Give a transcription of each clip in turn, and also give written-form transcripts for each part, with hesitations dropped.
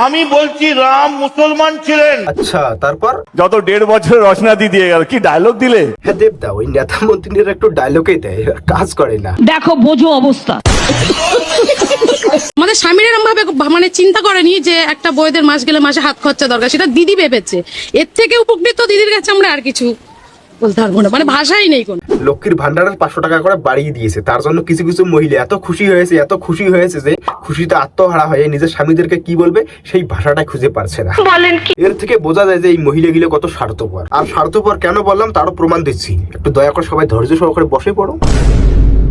আমি বলছি রাম মুসলমান ছিলেন। আচ্ছা, তারপর? যত 1.5 বছর রচনাদি দিয়ে গেল, কি ডায়লগ দিলে। হ্যাঁ দেবদা, ওই নেতা মন্ত্রীরা একটু ডায়লগই দেয়, কাজ করে না। দেখো বোঝো অবস্থা। আমাদের স্বামীর এরকম ভাবে মানে চিন্তা করেনি যে একটা বউদের মাস গেলে মাসে হাত খরচা দরকার, সেটা দিদি ভেবেছে। এর থেকে উপকৃত দিদির কাছে আমরা আর কিছু বলতে পারবো না, মানে ভাষাই নেই কোন। লক্ষ্মীর ভান্ডারের 500 টাকা করে বাড়িয়ে দিয়েছে, তার জন্য কিছু কিছু মহিলা এত খুশি হয়েছে যে খুশিতে আত্মহারা হয়ে নিজের স্বামীদেরকে কি বলবে সেই ভাষাটা খুঁজে পারছে না। এর থেকে বোঝা যায় যে এই মহিলাগুলো কত স্বার্থপর। আর স্বার্থপর কেন বললাম তারও প্রমাণ দিচ্ছি, একটু দয়া করে সবাই ধৈর্য সহকারে বসে পড়ো।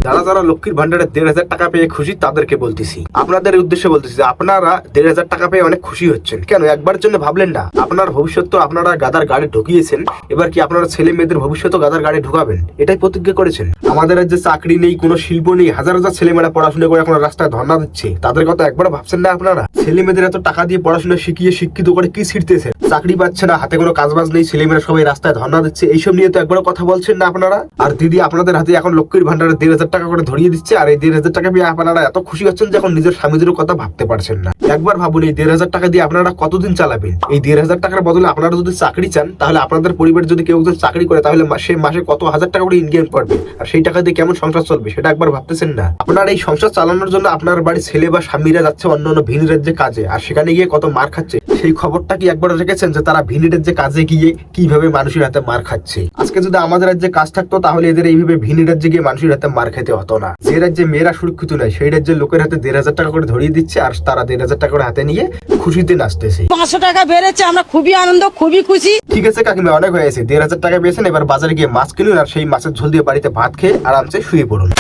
যারা যারা লক্ষ্মীর ভান্ডারে 1,500 টাকা পেয়ে খুশি তাদেরকে বলতেছি, আপনাদের উদ্দেশ্যে বলতেছি যে আপনারা 1,500 টাকা পেয়ে অনেক খুশি হচ্ছেন কেন? একবার জন্য ভাবলেন না আপনার ভবিষ্যৎ তো আপনারা গাদার গাড়ি ঢুকিয়েছেন, এবার কি আপনারা ছেলে মেয়েদের ভবিষ্যৎ গাদার গাড়ি ঢুকাবেন? এটাই প্রতিজ্ঞা করেছেন। আমাদের রাজ্যে চাকরি নেই, কোনো শিল্প নেই, হাজার হাজার ছেলেমেয়েরা পড়াশোনা করে এখন রাস্তায় ধর্ণা দিচ্ছে, তাদের কথা একবার ভাবছেন না আপনারা? ছেলে মেয়েদের এত টাকা দিয়ে পড়াশোনা শিখিয়ে শিক্ষিত করে কি ছিড়তেছে, চাকরি পাচ্ছে না, হাতে কোনো কাজবাজ নেই, ছেলেমেয়েরা সবাই রাস্তায় ধর্ণা দিচ্ছে, এইসব নিয়ে তো একবারও কথা বলছেন না আপনারা। আর দিদি আপনাদের হাতে এখন লক্ষ্মীর ভান্ডারে 1,500 টাকা করে ধরিয়ে দিচ্ছে, আর এই 1,500 টাকা পেয়ে আপনারা এত খুশি হচ্ছেন যে এখন নিজের স্বামীদের কথা ভাবতে পারছেন না। একবার ভাবুন, এই 1,500 টাকা দিয়ে আপনারা কতদিন চালাবেন? এই 1,500 টাকার বদলে আপনারা যদি চাকরি চান, তাহলে আপনাদের পরিবার যদি কেউ চাকরি করে তাহলে সে মাসে কত হাজার টাকা করে ইনকাম করবে, আর সেই টাকা দিয়ে কেমন সংসার চলবে সেটা একবার ভাবতেছেন না? আপনার এই সংসার চালানোর জন্য আপনার বাড়ির ছেলে বা স্বামীরা যাচ্ছে অন্য অন্য ভিন রাজ্যে কাজে, আর সেখানে গিয়ে কত মার খাচ্ছে, সেই খবরটা কি একবার রেখেছেন যে তারা ভিন রাজ্যে কাজে গিয়ে কিভাবে মানুষের হাতে মার খাচ্ছে? আজকে যদি আমাদের রাজ্যে কাজ থাকতো তাহলে এদের এইভাবে ভিন রাজ্যে গিয়ে মানুষের হাতে মার খেতে হতো না। যে রাজ্যে মেয়েরা সুরক্ষিত নয় সেই রাজ্যের লোকের হাতে 1,500 টাকা করে ধরিয়ে দিচ্ছে, আর তারা 1,500 টাকা করে হাতে নিয়ে খুশিতে নাচতেছে। 500 টাকা বেড়েছে, আমরা খুবই আনন্দ, খুবই খুশি। ঠিক আছে কাকিমা, অনেক হয়েছে, 1,500 টাকা পেয়েছেন, এবার বাজারে গিয়ে মাছ কিনুন আর সেই মাছের ঝোল দিয়ে বাড়িতে ভাত খেয়ে আরামসে শুয়ে পড়ুন।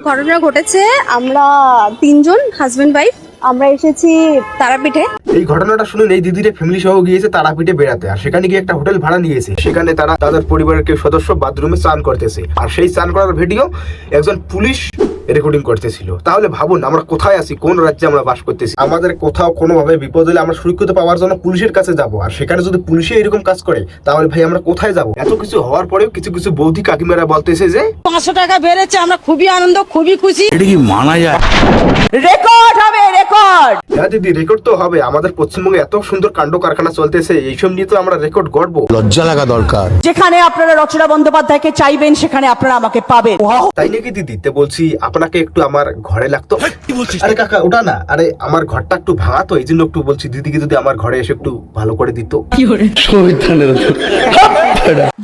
ঘটনা ঘটেছে, আমরা 3 জন হাজবেন্ড ওয়াইফ আমরা এসেছি তারাপীঠে। এই ঘটনাটা শুনুন, এই দিদির ফ্যামিলি সহ গিয়েছে তারাপীঠে বেড়াতে, আর সেখানে গিয়ে একটা হোটেল ভাড়া নিয়েছে। সেখানে তারা তাদের পরিবারের কেউ সদস্য বাথরুমে স্নান করতেছে, আর সেই স্নান করার ভিডিও একজন পুলিশ রেকর্ডিং করতেছিল। তাহলে ভাবুন আমরা কোথায় আছি, কোন রাজ্যে আমরা বাস করতেছি। আমাদের কোথাও কোনোভাবে বিপদ হলে আমরা সুরক্ষিত পাওয়ার জন্য পুলিশের কাছে যাব, আর সেখানে যদি পুলিশে এরকম কাজ করে তাহলে ভাই আমরা কোথায় যাব? এত কিছু হওয়ার পরেও কিছু কিছু বৌদি কাকিমারা বলতেছে যে 500 টাকা বেড়েছে, আমরা খুবই আনন্দ, খুবই খুশি। এটা কি মানা যায়? রেকর্ড হবে, রেকর্ড। হ্যাঁ দিদি, রেকর্ড তো হবে। আমাদের পশ্চিমবঙ্গে এত সুন্দর কাণ্ড কারখানা চলতেছে, এইসব নিয়ে তো আমরা রেকর্ড গড়বো। লজ্জা লাগা দরকার। যেখানে আপনারা রচনা বন্দ্যোপাধ্যায়কে চাইবেন সেখানে আপনারা আমাকে পাবেন। তাই নাকি দিদি? তে বলছি আপনাকে একটু আমার ঘরে লাগতো। আরে কাকা ওটা না, আরে আমার ঘরটা একটু ভাঙা তো, এই জন্য একটু বলছি দিদিকে যদি আমার ঘরে এসে একটু ভালো করে দিত।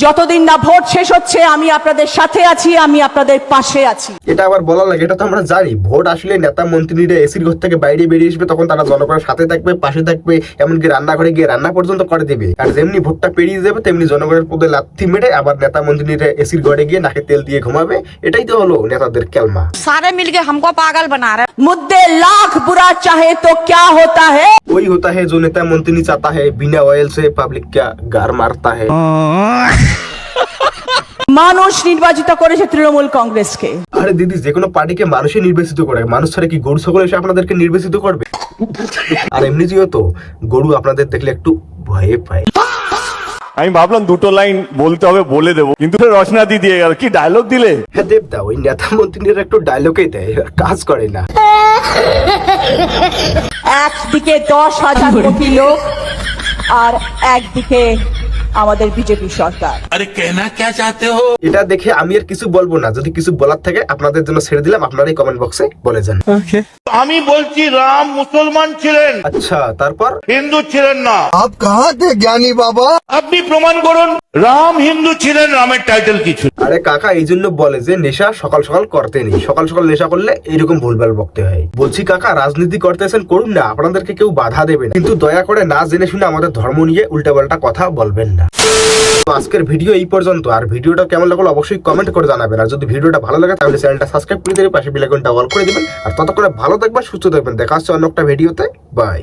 যতদিন না ভোট শেষ হচ্ছে আমি আপনাদের সাথে আছি, আমি আপনাদের পাশে আছি। এটা আবার বলা লাগে? এটা তো আমরা জানি, ভোট আসলে নেতা মন্ত্রীরা এসির ঘর থেকে বাইরে বেরিয়ে আসবে, তখন তারা জনগণের সাথে থাকবে, পাশে থাকবে, এমনকি রান্নাঘরে গিয়ে রান্না পর্যন্ত করে দেবে। আর যেমনি ভোটটা পেরিয়ে যাবে তেমনি জনগণের পদে লাথি মেরে আবার নেতা মন্ত্রীরা এসির ঘরে গিয়ে নাকে তেল দিয়ে ঘুমাবে। এটাই তো হলো নেতাদের কেলমা। सारे मिलके हमको पागल बना रहे। मुद्दे लाख बुरा चाहे तो क्या होता है? वही होता है जो नेता मंत्री चाहता है, बिना ऑयल से पब्लिक क्या गार मारता है। মানুষ নির্বাচিত করেছে তৃণমূল কংগ্রেসকে। আরে দিদি, যে কোনো পার্টিকে মানুষই নির্বাচিত করে, মানুষ ছাড়া কি গরু ছাগল এসে আপনাদেরকে নির্বাচিত করবে? আর এমনি যেহেতু গরু আপনাদের দেখলে একটু ভয়ে পায়। আমি ভাবলাম দুটো লাইন বলতে হবে, বলে দেবো, কিন্তু রচনাদি দিয়ে গেল, কি ডায়লগ দিলে। হ্যাঁ দেবদা, ওই নেতা মন্ত্রীরা একটু ডায়লগই দেয়, কাজ করে না। একদিকে 10,000 কোটি লোক আর একদিকে আমাদের বিজেপি সরকার। আরে কেনা কে চাতে হো? এটা দেখে আমি আর কিছু বলবো না, যদি কিছু বলার থাকে আপনাদের জন্য ছেড়ে দিলাম, আপনারাই কমেন্ট বক্সে বলে যান। আমি বলছি রাম মুসলমান ছিলেন। আচ্ছা, তারপর? হিন্দু ছিলেন না। আপ কাহা তে জ্ঞানী বাবা? আপনি প্রমাণ করুন রাম হিন্দু ছিলেন, রামের টাইটেল কিছু। আরে কাকা, এই জন্য বলে যে নেশা সকাল সকাল করতে নেই, সকাল সকাল নেশা করলে এরকম ভুলভাল বকতে হয়। বলছি কাকা, রাজনীতি করতেছেন করুন না, আপনাদেরকে কেউ বাধা দেবে না, কিন্তু দয়া করে না জেনে শুনে আমাদের ধর্ম নিয়ে উল্টাপাল্টা কথা বলবেন না। তো আজকের ভিডিও এই পর্যন্ত। আর ভিডিওটা কেমন লাগলো অবশ্যই কমেন্ট করে জানাবেন, আর যদি ভিডিওটা ভালো লাগে তাহলে চ্যানেলটা সাবস্ক্রাইব করে দেবেন, পাশে বেল আইকনটা অল করে দিবেন। আর ততক্ষণে ভালো থাকবেন, সুস্থ থাকবেন, দেখা হচ্ছে অন্য একটা ভিডিওতে। বাই।